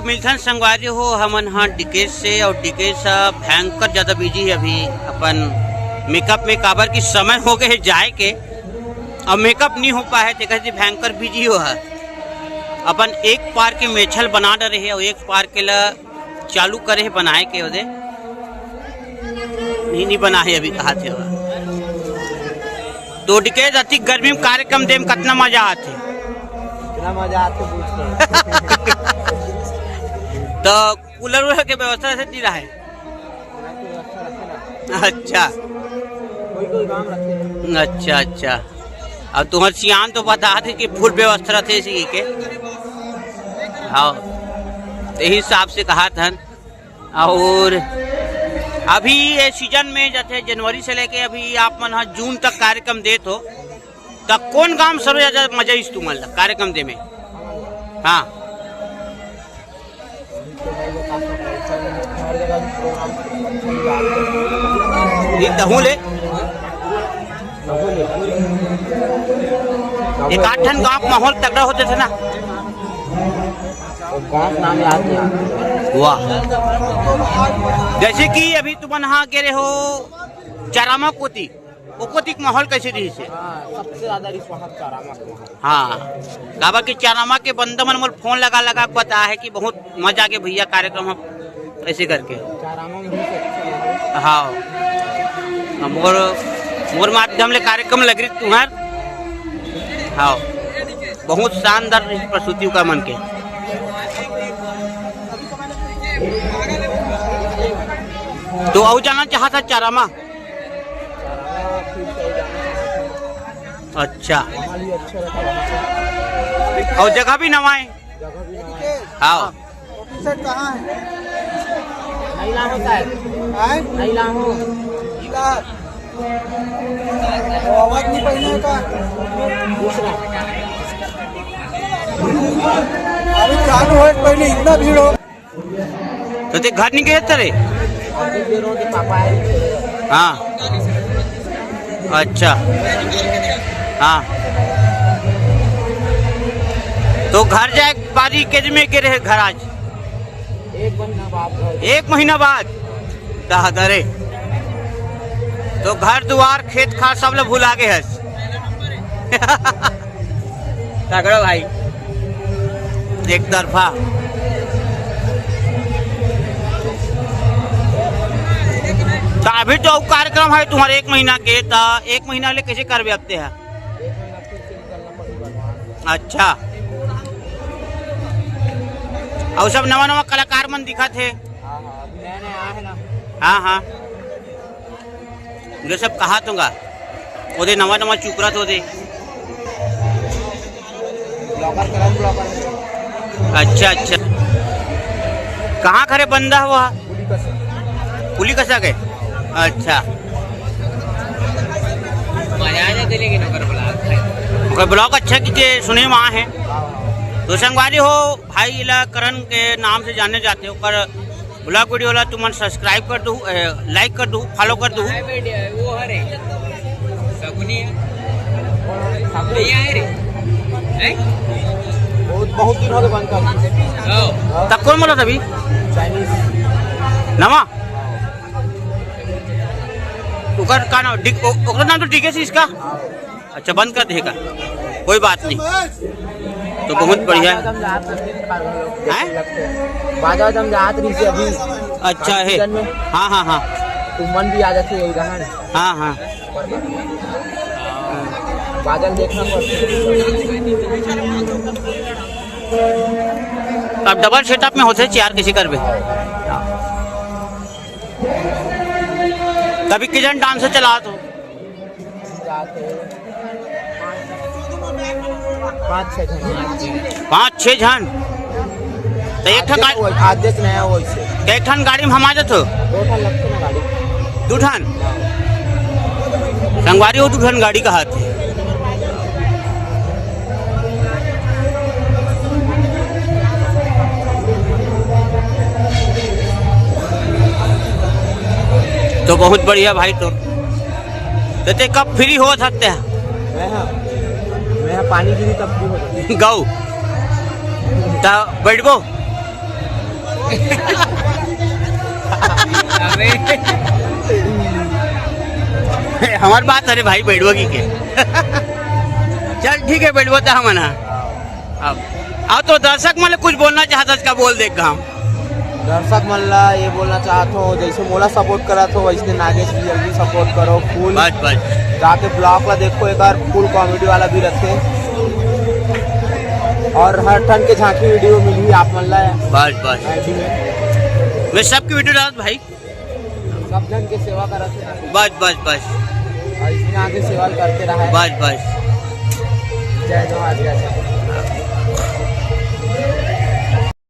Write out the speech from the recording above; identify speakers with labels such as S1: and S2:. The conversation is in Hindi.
S1: मिल्थन संगवारी हो हमन हाँ डिकेश से और डिकेश भयंकर ज़्यादा बिजी है अभी अपन मेकअप में काबर की समय हो गए जाए के और मेकअप नहीं हो पाए थे कैसे भयंकर बिजी हो है अपन एक पार के मेछल बना डरे है और एक पार के ला चालू करे है बनाए के ओदे नहीं बना है अभी कहा थे तो डिकेश अति गर्मी में कार्यक्रम दे में कितना मजा आते
S2: मजा आते
S1: तो कूलर वूलर के व्यवस्था से नहीं रहा है। अच्छा अच्छा अच्छा अब तुम्हारे सियान तो बता थे कि फुल व्यवस्था थे इसी के हाँ यही हिसाब से कहा था। और अभी ये सीजन में जैसे जनवरी से लेके अभी आप मन जून तक कार्यक्रम दे तो कौन काम सबसे ज्यादा मजा इस तुम्हारा कार्यक्रम दे में हाँ ले एक आठ ठन गाँव माहौल तगड़ा होते थे ना
S2: नाम याद नहीं
S1: वाह जैसे कि अभी तुम यहाँ गिरे हो चारामा कोती वो कोती माहौल कैसे रही से
S2: सबसे ज्यादा चारामा
S1: हाँ काबा की चारामा के बंदा मन मोल फोन लगा लगा बता है कि बहुत मजा के भैया कार्यक्रम ऐसे करके हाँ मोर माध्यम ले कार्यक्रम लग रही तुम्हार हाँ बहुत शानदार प्रस्तुति का मन के तो और जाना चाहता चारामा अच्छा और जगह भी नवाए हाँ
S2: कहाँ है नहीं लाओ सर नहीं लाओ आवाज नहीं पहने का दूसरा अभी चालू हो पहले इतना भीड़ हो
S1: तो ते घर नहीं गए तेरे
S2: पापा
S1: हाँ अच्छा हाँ तो घर जाए पारी के में के रहे घर आज एक महीना बाद दरे तो घर द्वार खेत खार सब लोग भुला गए है तगड़ा भाई एक तरफा तो अभी तो कार्यक्रम है तुम्हारे एक महीना के तो एक महीना ले कैसे कर व्याप्ते हैं अच्छा और सब नवा नवा कलाकार मन दिखा थे हाँ हाँ ये सब कहा दूंगा ओदे नवा नवा चुकरा तो दे अच्छा अच्छा कहाँ खरे बंदा हुआ पुली कसा गए अच्छा ब्लॉग अच्छा कीजिए सुने वहाँ है तो संगवारी हो भाई इला करण के नाम से जाने जाते हो पर ब्लॉग वीडियो वाला तुम सब्सक्राइब कर दू लाइक कर दू फॉलो कर दू
S2: बहुत दिन हो गए बंद कर
S1: तब कौन बोला था अभी नवा ओकर का नाम ओकर नाम तो डीके से इसका अच्छा बंद कर देगा कोई बात नहीं तो बहुत बढ़िया है
S2: बाजा हम जात रही थी अभी
S1: अच्छा है हाँ हाँ हाँ
S2: तुम मन भी आ जाते यही रहा
S1: हाँ हाँ
S2: बादल देखना
S1: अब डबल सेटअप में होते चार किसी कर भी तभी किजन डांस से चला तो 5-6 जन तो एक ठन
S2: आदेश नया वैसे
S1: एक ठन गाड़ी में हम आ जाते दो ठन संगवारी हो 2 ठन गाड़ी का हाथ है तो बहुत बढ़िया भाई तो ते कब फ्री हो सकते हैं
S2: मैं पानी गिरी तब भी हो
S1: गौ बैठबो हमार बात अरे भाई बैठो की के चल ठीक है बैठो तो हम ना अब तो दर्शक मतलब कुछ बोलना चाहता इसका बोल देगा हम
S3: दर्शक मल्ला ये बोलना चाहता हूँ जैसे मोला सपोर्ट करा तो वैसे नागेश भी जल्दी सपोर्ट करो फुल
S1: बस बस
S3: जाके ब्लॉग ला देखो एक बार फुल कॉमेडी वाला भी रखे और हर ठन के झांकी वीडियो मिली आप मल्ला
S1: बस बस
S3: आईडी में
S1: मैं सबकी वीडियो डाल भाई
S3: सब जन के सेवा करा थे
S1: बस बस बस
S3: और इसमें आगे सेवा करते रहा है
S1: बस बस
S3: जय जवान जय